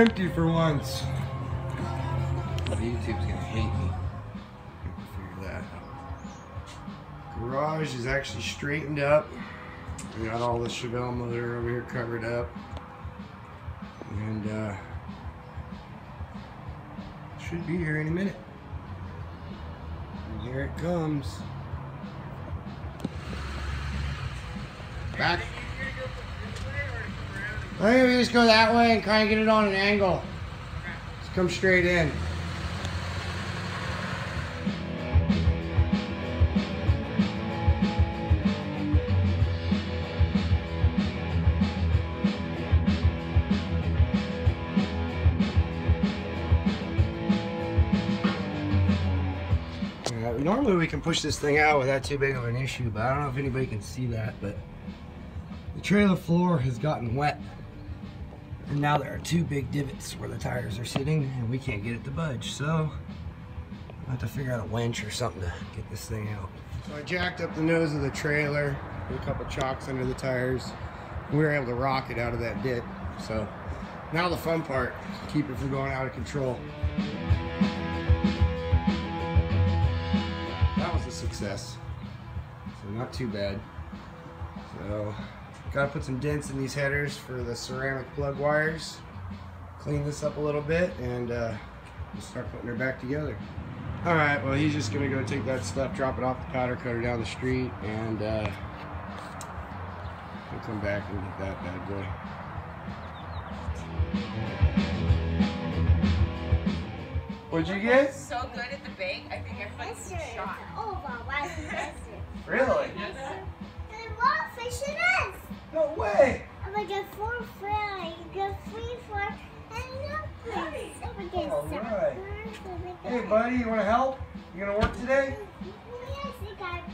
empty for once. YouTube's gonna hate me. Figure that out. Garage is actually straightened up. We got all the Chevelle motor over here covered up. And should be here any minute. And here it comes. Back. I think we just go that way and kind of get it on an angle. Just come straight in. Normally we can push this thing out without too big of an issue, but I don't know if anybody can see that, but the trailer floor has gotten wet. And now there are two big divots where the tires are sitting and we can't get it to budge. So I have to figure out a winch or something to get this thing out. So I jacked up the nose of the trailer, put a couple chocks under the tires. And we were able to rock it out of that dip. So now the fun part, keep it from going out of control. Success. So not too bad. So gotta put some dents in these headers for the ceramic plug wires. Clean this up a little bit and we'll start putting her back together. Alright, well he's just gonna go take that stuff, drop it off the powder coater down the street, and we'll come back and get that bad boy. What'd you get? So good at the bake, I think everybody's shocked. Really? And what fish it is? No way! I'm gonna get 4 fry, get 3 for, and nothing. Alright. Hey buddy, you wanna help? You gonna work today? Yes, you got it.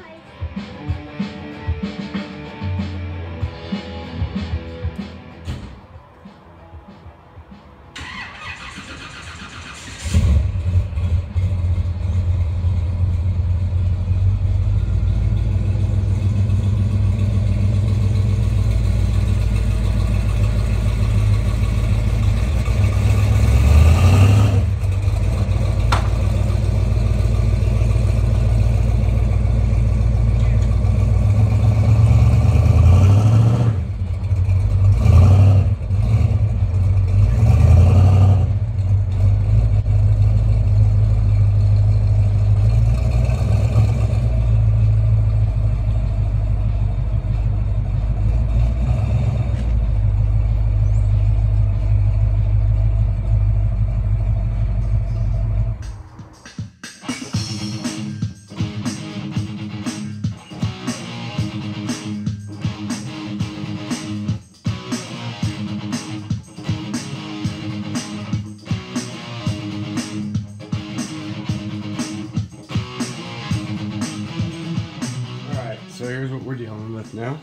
So here's what we're dealing with now.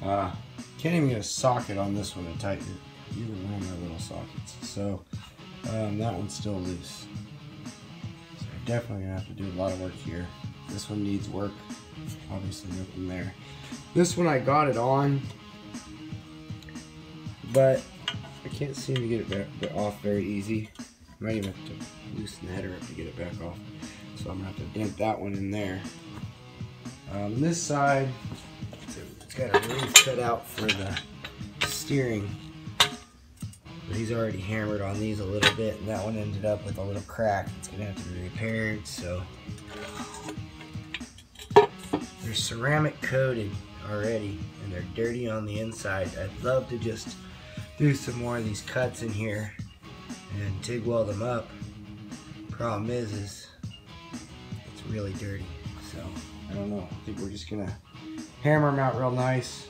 Can't even get a socket on this one to tighten it, even one of my little sockets. So that one's still loose. So I'm definitely gonna have to do a lot of work here. This one needs work. Obviously nothing there. This one I got it on, but I can't seem to get it off very easy. I might even have to loosen the header up to get it back off. So I'm gonna have to dent that one in there. This side, it's got a roof cut out for the steering, but he's already hammered on these a little bit, and that one ended up with a little crack. It's gonna have to be repaired. So they're ceramic coated already, and they're dirty on the inside. I'd love to just do some more of these cuts in here and TIG weld them up. Problem is it's really dirty. So I don't know. I think we're just gonna hammer them out real nice,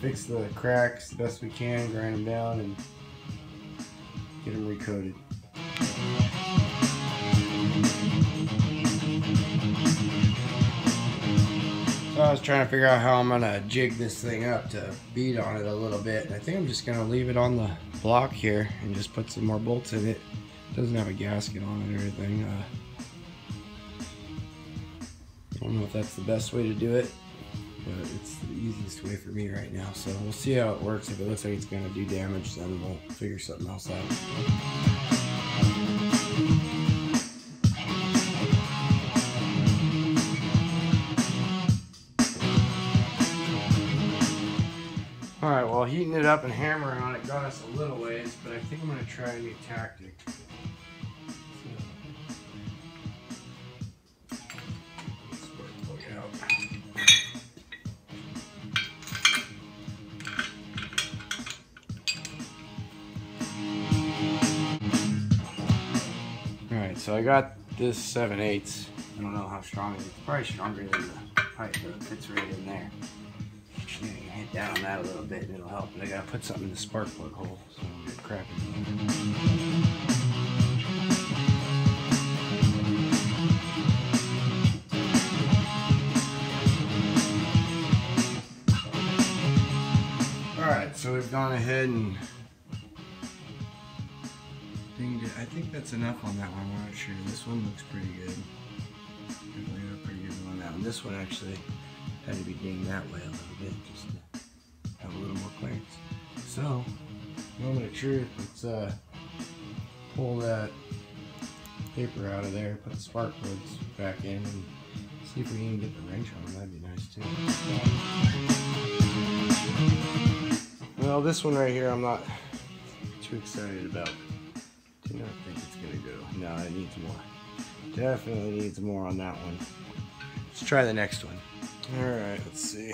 fix the cracks the best we can, grind them down, and get them recoated. So I was trying to figure out how I'm gonna jig this thing up to beat on it a little bit. And I think I'm just gonna leave it on the block here and just put some more bolts in it. It doesn't have a gasket on it or anything. I don't know if that's the best way to do it. but it's the easiest way for me right now. So we'll see how it works. If it looks like it's going to do damage, then we'll figure something else out. Alright, well, heating it up and hammering on it got us a little ways, but I think I'm going to try a new tactic. Alright, so I got this 7/8. I don't know how strong it is. It's probably stronger than the pipe, but it fits right in there. You can hit down on that a little bit and it'll help. But I gotta put something in the spark plug hole so I don't get crap in there. Alright, so we've gone ahead and I think that's enough on that one. I'm not sure. This one looks pretty good. Definitely got a pretty good one on that one. This one actually had to be dinged that way a little bit just to have a little more clearance. So, moment of truth, let's pull that paper out of there, put the spark plugs back in, and see if we can get the wrench on them. That'd be nice too. Well, this one right here I'm not too excited about. Do not think it's gonna go. No, it needs more. Definitely needs more on that one. Let's try the next one. Alright, let's see.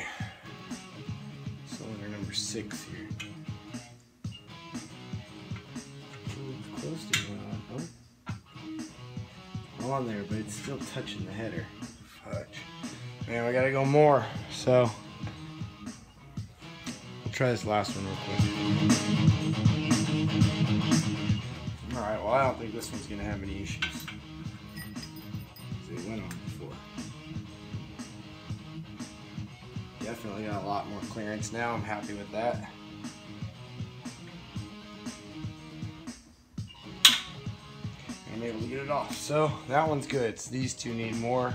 Cylinder number 6 here. Ooh, it's close to going on, huh? On there, but it's still touching the header. Fudge. Man, we gotta go more. So, we'll try this last one real quick. Alright, well, I don't think this one's gonna have any issues. It went on before. Definitely got a lot more clearance now. I'm happy with that. I'm able to get it off. So that one's good. So these two need more.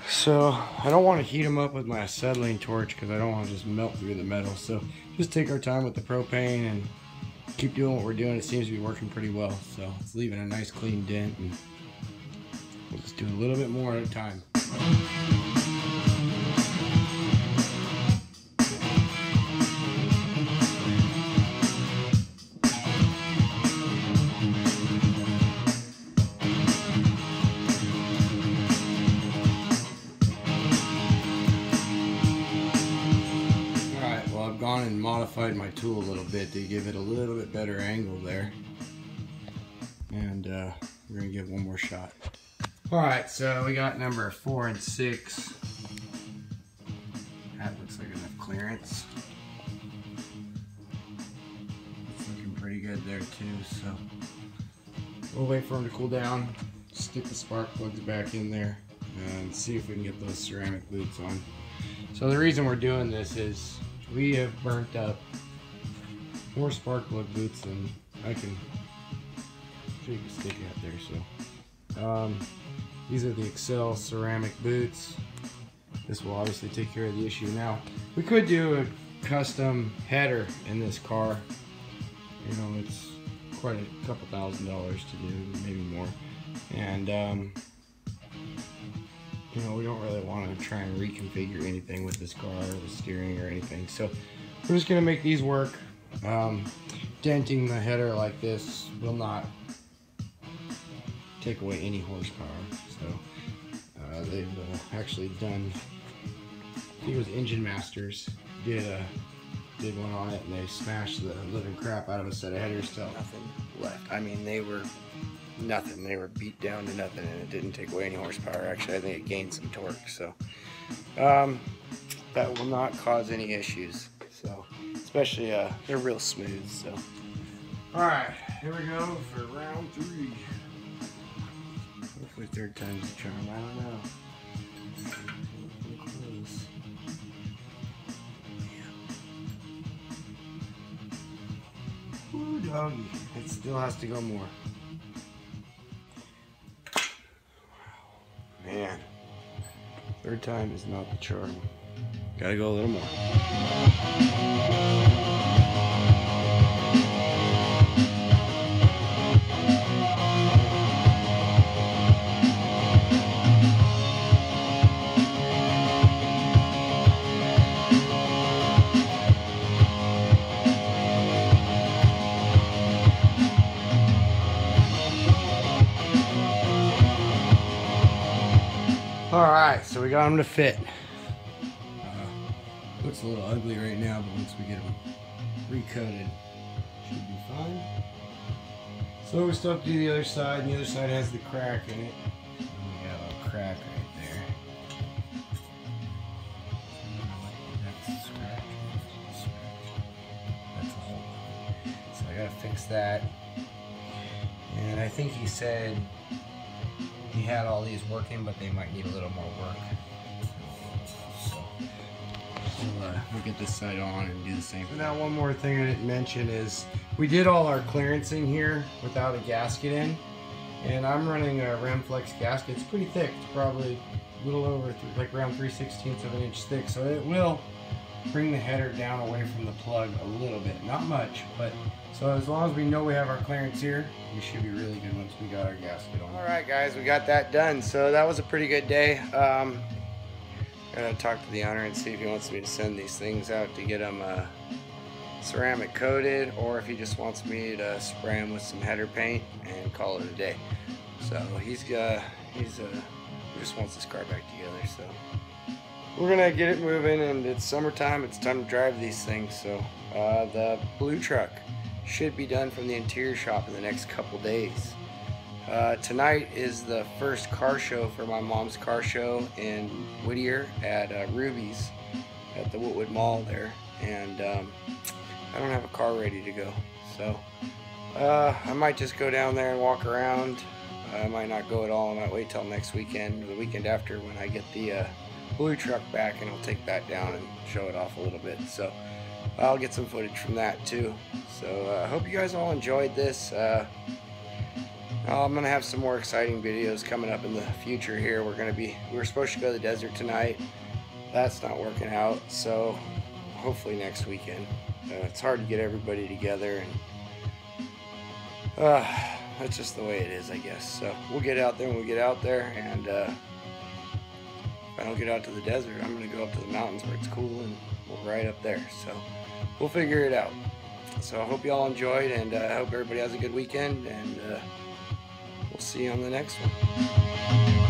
So I don't want to heat them up with my acetylene torch because I don't want to just melt through the metal. So just take our time with the propane and keep doing what we're doing. It seems to be working pretty well. So it's leaving a nice clean dent. And we'll just do a little bit more at a time. Alright, well, I've gone and modified my tool a little bit to give it a little bit better angle there. And we're going to give one more shot. Alright, so we got number 4 and 6. That looks like enough clearance. It's looking pretty good there too, so we'll wait for them to cool down, stick the spark plugs back in there, and see if we can get those ceramic boots on. So the reason we're doing this is we have burnt up more spark plug boots than I can shake a stick at there, so these are the Accel ceramic boots. This will obviously take care of the issue. Now, we could do a custom header in this car. You know, it's quite a couple $1,000 to do, maybe more. And, you know, we don't really want to try and reconfigure anything with this car, or the steering or anything. So, we're just going to make these work. Denting the header like this will not take away any horsepower. So they've actually done, I think it was Engine Masters did one on it, and they smashed the living crap out of a set of headers till nothing left. I mean, they were nothing. They were beat down to nothing, and it didn't take away any horsepower. Actually, I think it gained some torque. So that will not cause any issues. So especially they're real smooth. So all right, here we go for round 3. Hopefully 3rd time's the charm. I don't know. Close. Yeah. Ooh, doggy. It still has to go more. Wow. Man. 3rd time is not the charm. Gotta go a little more. Alright, so we got them to fit. Looks a little ugly right now, but once we get them recoated, should be fine. So we still have to do the other side, and the other side has the crack in it. And we got a crack right there. That's a scratch. That's a hole. So I gotta fix that. And I think he said he had all these working, but they might need a little more work. So we'll get this side on and do the same. So now one more thing I didn't mention is we did all our clearancing here without a gasket in, and I'm running a Remflex gasket. It's pretty thick. It's probably a little over, like around 3/16 of an inch thick, so it will bring the header down away from the plug a little bit. Not much, but so as long as we know we have our clearance here, we should be really good once we got our gasket on. Alright guys, we got that done. So that was a pretty good day. Gotta talk to the owner and see if he wants me to send these things out to get them ceramic coated, or if he just wants me to spray them with some header paint and call it a day. So he just wants this car back together. So we're gonna get it moving, and it's summertime. It's time to drive these things. So the blue truck should be done from the interior shop in the next couple days. Tonight is the first car show for my mom's car show in Whittier at Ruby's at the Woodwood Mall there, and I don't have a car ready to go, so I might just go down there and walk around. I might not go at all. I might wait till next weekend or the weekend after when I get the blue truck back, and I'll take that down and show it off a little bit. So I'll get some footage from that too. So I hope you guys all enjoyed this. I'm gonna have some more exciting videos coming up in the future here. We were supposed to go to the desert tonight. That's not working out, so hopefully next weekend. It's hard to get everybody together, and that's just the way it is, I guess. So we'll get out there when we get out there, and if I don't get out to the desert, I'm gonna go up to the mountains where it's cool, and we'll ride up there. So we'll figure it out. So I hope you all enjoyed, and I hope everybody has a good weekend, and we'll see you on the next one.